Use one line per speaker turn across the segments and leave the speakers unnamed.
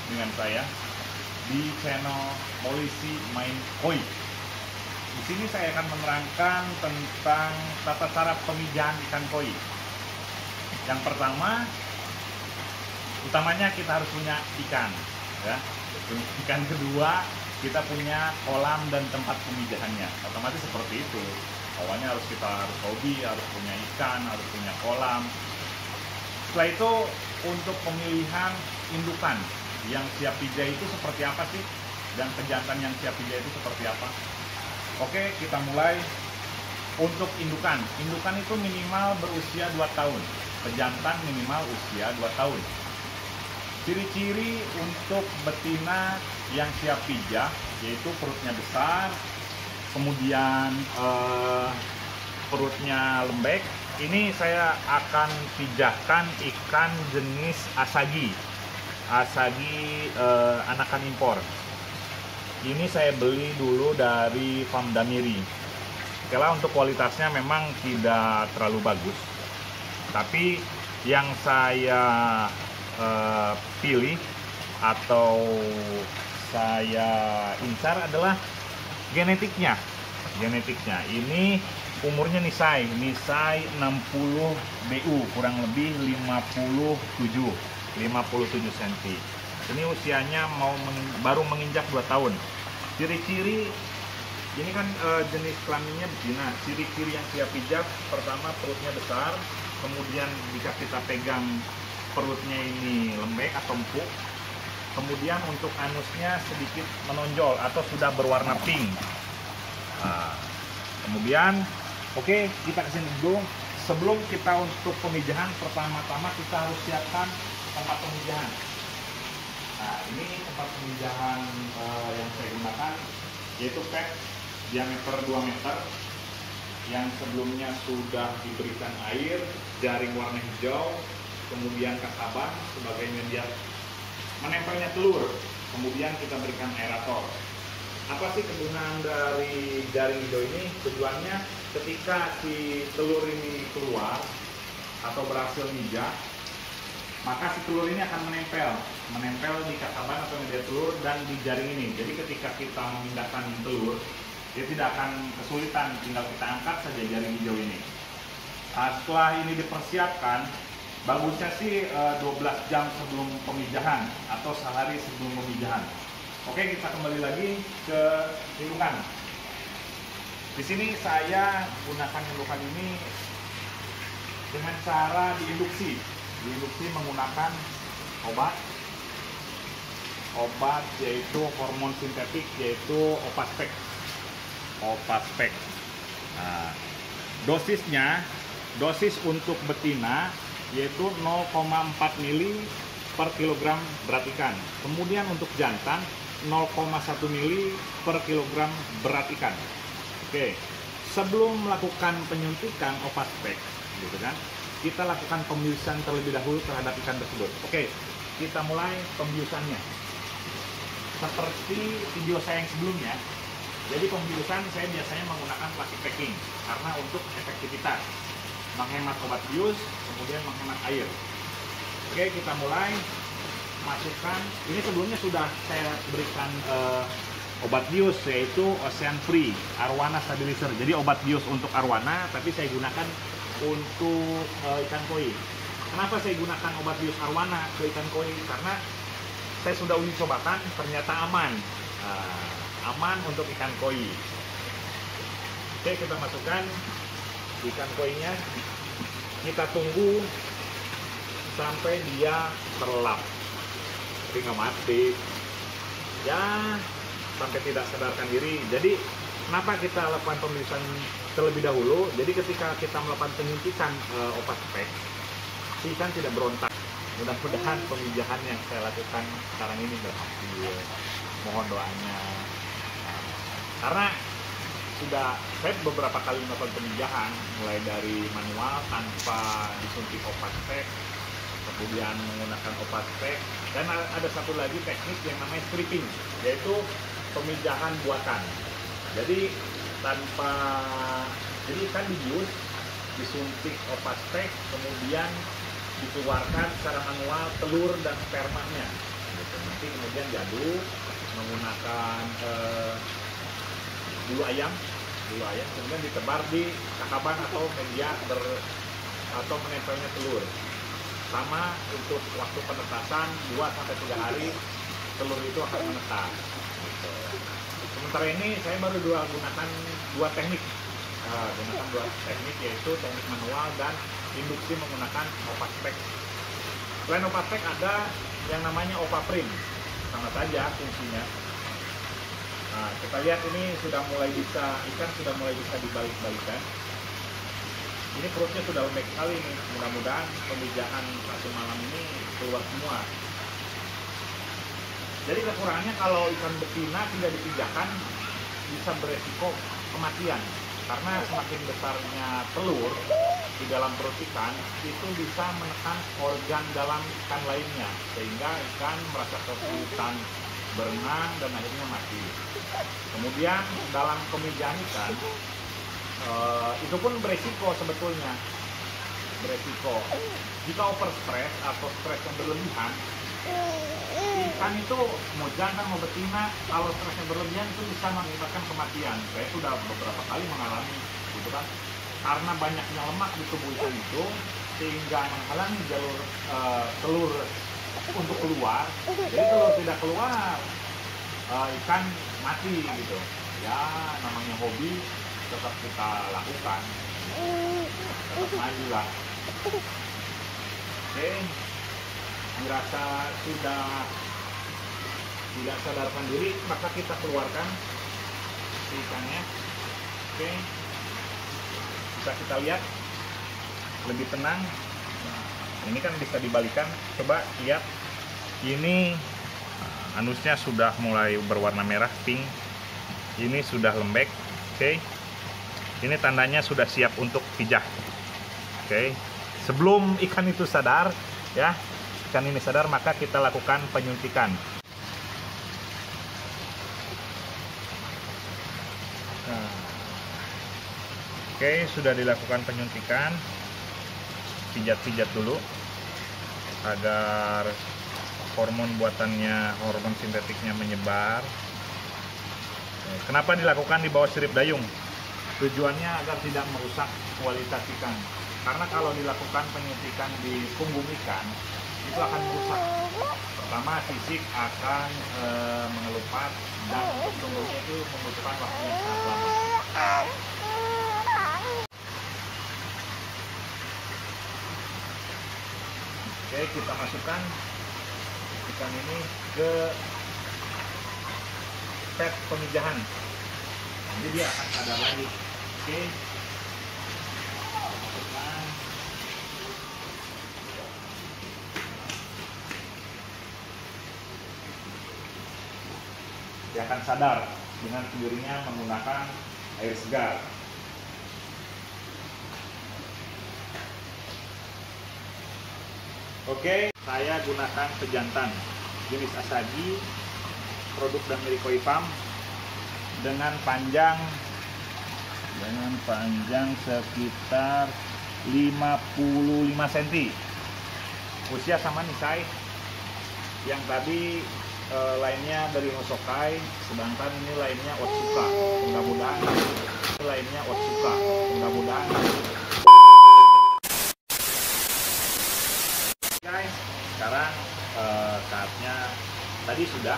dengan saya di channel Polisi Main Koi. Di sini saya akan menerangkan tentang tata cara pemijahan ikan koi. Yang pertama, utamanya kita harus punya ikan, ya. Ikan kedua, kita punya kolam dan tempat pemijahannya. Otomatis seperti itu. Awalnya kita harus hobi, harus punya ikan, harus punya kolam. Setelah itu, untuk pemilihan indukan yang siap pijah itu seperti apa sih? Dan pejantan yang siap pijah itu seperti apa? Oke, kita mulai. Untuk indukan. Indukan itu minimal berusia 2 tahun. Pejantan minimal usia 2 tahun. Ciri-ciri untuk betina yang siap pijah yaitu perutnya besar, kemudian perutnya lembek. Ini saya akan pijahkan ikan jenis asagi. Asagi anakan impor. Ini saya beli dulu dari Farm Damiri. Oke lah, untuk kualitasnya memang tidak terlalu bagus. Tapi yang saya pilih atau saya incar adalah genetiknya. Ini umurnya nisai 60 BU, kurang lebih 57 cm. Ini usianya baru menginjak 2 tahun. Ciri-ciri ini kan jenis kelaminnya betina. Ciri-ciri yang siap pijat, pertama perutnya besar, kemudian jika kita pegang perutnya ini lembek atau empuk, kemudian untuk anusnya sedikit menonjol atau sudah berwarna pink. Nah, kemudian oke, kita kesini dulu. Sebelum kita untuk pemijahan, pertama-tama kita harus siapkan tempat pemijahan. Nah, ini tempat pemijahan yang saya gunakan, yaitu pack diameter 2 meter yang sebelumnya sudah diberikan air, jaring warna hijau, kemudian kasaban sebagai media menempelnya telur, kemudian kita berikan aerator. Apa sih kegunaan dari jaring hijau ini? Tujuannya ketika si telur ini keluar atau berhasil mijah, maka si telur ini akan menempel di kasaban atau media telur dan di jaring ini. Jadi ketika kita memindahkan telur, dia tidak akan kesulitan, tinggal kita angkat saja jaring hijau ini. Nah, setelah ini dipersiapkan, bagusnya sih 12 jam sebelum pemijahan atau sehari sebelum pemijahan. Oke, kita kembali lagi ke indukan. Di sini saya gunakan indukan ini dengan cara diinduksi. Diinduksi menggunakan obat yaitu hormon sintetik, yaitu Opaspek. Nah, dosis untuk betina yaitu 0,4 mili per kilogram berat ikan. Kemudian untuk jantan 0,1 mili per kilogram berat ikan. Oke, sebelum melakukan penyuntikan Opaspek, gitu kan, kita lakukan pembiusan terlebih dahulu terhadap ikan tersebut. Oke, kita mulai pembiusannya. Seperti video saya yang sebelumnya, jadi pembiusan saya biasanya menggunakan plastik packing karena untuk efektivitas, menghemat obat bius, kemudian menghemat air. Oke, kita mulai masukkan. Ini sebelumnya sudah saya berikan obat bius, yaitu Ocean Free Arowana Stabilizer. Jadi obat bius untuk arwana, tapi saya gunakan untuk ikan koi. Kenapa saya gunakan obat bius arwana ke ikan koi? Karena saya sudah uji cobakan, ternyata aman. Aman untuk ikan koi. Oke, kita masukkan ikan koinya. Kita tunggu sampai dia terlelap, tapi nggak mati ya, sampai tidak sadarkan diri. Jadi kenapa kita lakukan pemeriksaan terlebih dahulu? Jadi ketika kita melakukan penyuntikan Opaspek, si ikan tidak berontak. Mudah-mudahan pemijahan yang saya lakukan sekarang ini berhasil. Mohon doanya. Karena sudah saya beberapa kali melakukan pemijahan, mulai dari manual tanpa disuntik Opaspek, kemudian menggunakan Opaspek, dan ada satu lagi teknik yang namanya stripping, yaitu pemijahan buatan. Jadi ikan dibius, disuntik Opaspek, kemudian dikeluarkan secara manual telur dan spermanya. Gitu. nanti kemudian diaduk menggunakan bulu ayam, kemudian ditebar di takaban atau media atau menempelnya telur. Sama untuk waktu penetasan 2-3 hari telur itu akan menetas. Gitu. Sementara ini saya baru gunakan dua teknik. Gunakan dua teknik, yaitu teknik manual dan induksi menggunakan Opaspek. Selain Opaspek ada yang namanya Opaprim, sama saja fungsinya. Nah, kita lihat ini ikan sudah mulai bisa dibalik-balikan. Ini perutnya sudah lembek sekali nih. Mudah-mudahan pemijahan satu malam ini keluar semua. Jadi kekurangannya kalau ikan betina tidak dipijahkan bisa beresiko kematian. Karena semakin besarnya telur di dalam perut ikan itu bisa menekan organ dalam ikan lainnya, sehingga ikan merasa kesulitan berenang dan akhirnya mati. Kemudian dalam pemijahan ikan itu pun beresiko sebetulnya. Jika overstress atau stres yang berlebihan, ikan itu mau jantan mau betina, kalau stresnya berlebihan itu bisa mengakibatkan kematian. Saya sudah beberapa kali mengalami gitu kan, karena banyaknya lemak di tubuh ikan itu sehingga menghalangi jalur telur untuk keluar. Jadi telur tidak keluar, ikan mati gitu. Ya namanya hobi tetap kita lakukan, tetap maju lah. Oke, dirasa sudah tidak sadarkan diri, maka kita keluarkan ikannya. Oke, bisa kita lihat lebih tenang. Ini kan bisa dibalikan, coba lihat ini anusnya sudah mulai berwarna merah pink, ini sudah lembek. Oke, ini tandanya sudah siap untuk pijah. Oke, sebelum ikan itu sadar ya, ikan ini sadar, maka kita lakukan penyuntikan. Nah, oke, sudah dilakukan penyuntikan. Pijat-pijat dulu agar hormon buatannya, hormon sintetiknya menyebar. Kenapa dilakukan di bawah sirip dayung? Tujuannya agar tidak merusak kualitas ikan. Karena kalau dilakukan penyuntikan di punggung ikan, itu akan merusak. Pertama, sisik akan mengelupas dan untuk tumbuhnya itu membutuhkan waktu yang sangat lama. Oke, kita masukkan ikan ini ke set pemijahan. Jadi dia akan sadar lagi. Oke, masukkan. Dia akan sadar dengan sendirinya menggunakan air segar. Oke, saya gunakan pejantan jenis Asagi, produk dari Koi Farm, dengan panjang sekitar 55 cm. Usia sama nih saya. Yang tadi lainnya dari Hosokai, sedangkan ini lainnya Otsuka. Mudah-mudahan guys, sekarang saatnya tadi sudah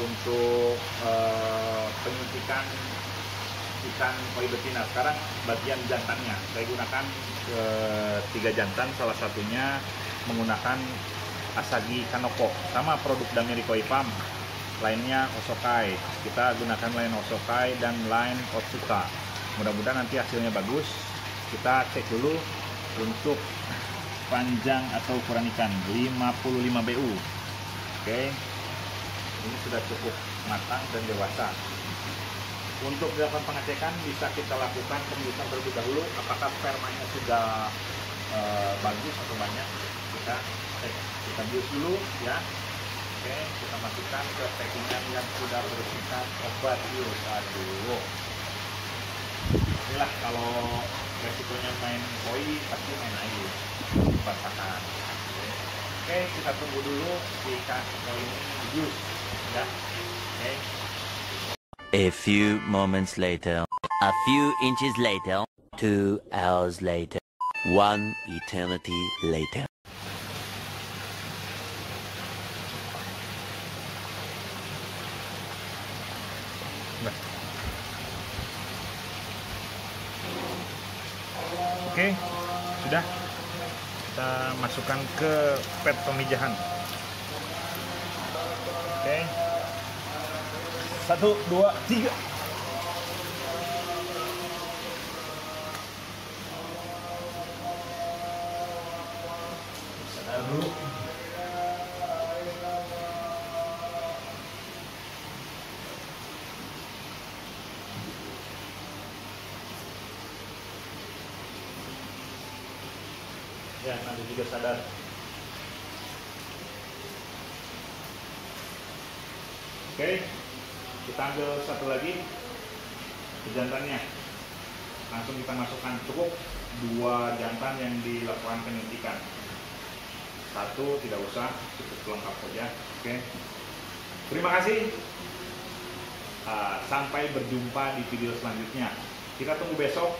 untuk penyuntikan ikan koi betina. Sekarang bagian jantannya saya gunakan 3 jantan, salah satunya menggunakan Asagi Kanoko, sama produk dari Koi Farm, lainnya Hosokai. Kita gunakan line Hosokai dan line Otsuka. Mudah-mudahan nanti hasilnya bagus. Kita cek dulu untuk panjang atau ukuran ikan 55 BU. Oke, ini sudah cukup matang dan dewasa. Untuk dilakukan pengecekan bisa kita lakukan pembiusan terlebih dahulu, apakah spermanya sudah bagus atau banyak. Kita cek, kita bius dulu ya. Oke, kita masukkan ke packingan yang sudah berisikan obat bius. Aduh, inilah kalau resikonya main koi, pasti main air basahan. Oke, kita tunggu dulu si koin ini jus ya. Oke.
A few moments later, a few inches later, 2 hours later, 1 eternity later.
Oke, sudah kita masukkan ke pet pemijahan. Oke, 1, 2, 3. Sadar dulu. Ya, nanti juga sadar. Oke, kita ambil satu lagi jantannya. Langsung kita masukkan, cukup 2 jantan yang dilakukan penyuntikan. 1 tidak usah, cukup pelengkap saja. Oke, terima kasih. Sampai berjumpa di video selanjutnya. Kita tunggu besok.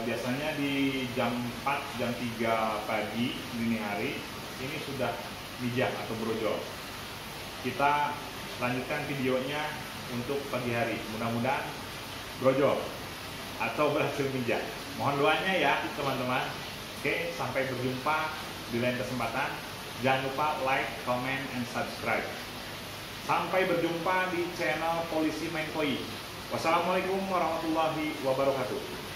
Biasanya di jam 4, jam 3 pagi dini hari ini sudah mijah atau brojol. Kita lanjutkan videonya untuk pagi hari, mudah-mudahan brojol atau berhasil mijah. Mohon doanya ya teman-teman. Oke, sampai berjumpa di lain kesempatan. Jangan lupa like, comment, and subscribe. Sampai berjumpa di channel Polisi Main Koi. Wassalamualaikum warahmatullahi wabarakatuh.